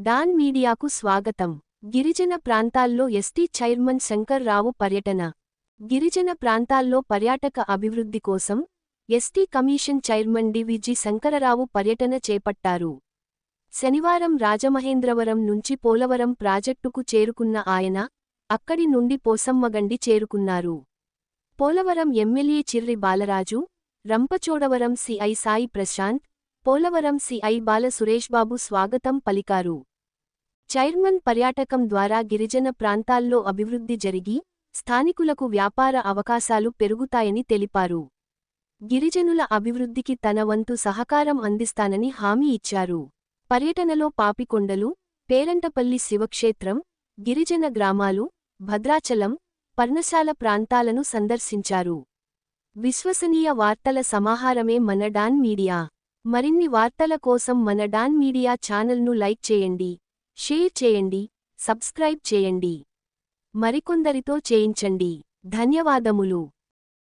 Don మీడియాకు స్వాగతం. గిరిజన ప్రాంతాల్లో ఎస్టీ చైర్మన్ శంకర్ రావు పర్యటన. గిరిజన ప్రాంతాల్లో పర్యాటక అభివృద్ధి కోసం ఎస్టీ కమిషన్ చైర్మన్ డివిజి శంకరరావు పర్యటన చేపట్టారు. శనివారం రాజమహేంద్రవరం నుంచి పోలవరం ప్రాజెక్టుకు చేరుకున్న ఆయన అక్కడి నుండి పోసమ్మగండి చేరుకున్నారు. Polavaram MLA Chirri Balaraju, Rampachodavaram CI Sai Prashant, Polavaram CI Bala Sureshbabu స్వాగతం పలికారు. చైర్మన్ పర్యాటకం ద్వారా గిరిజన ప్రాంతాల్లో అభివృద్ధి జరిగి స్థానికులకు వ్యాపార అవకాశాలు పెరుగుతాయని తెలిపారు. గిరిజనుల అభివృద్ధికి తన వంతు సహకారం అందిస్తానని హామీ ఇచ్చారు. పర్యటనలో పాపికొండలు, పేరంటపల్లి శివక్షేత్రం, గిరిజన గ్రామాలు, భద్రాచలం, పర్ణశాల ప్రాంతాలను సందర్శించారు. విశ్వసనీయ వార్తల సమాహారమే మన డాన్ మీడియా. మరిన్ని వార్తల కోసం మన డాన్ మీడియా ఛానల్ను లైక్ చేయండి, షేర్ చేయండి, సబ్స్క్రైబ్ చేయండి. మరికొందరితో చేయించండి. ధన్యవాదములు.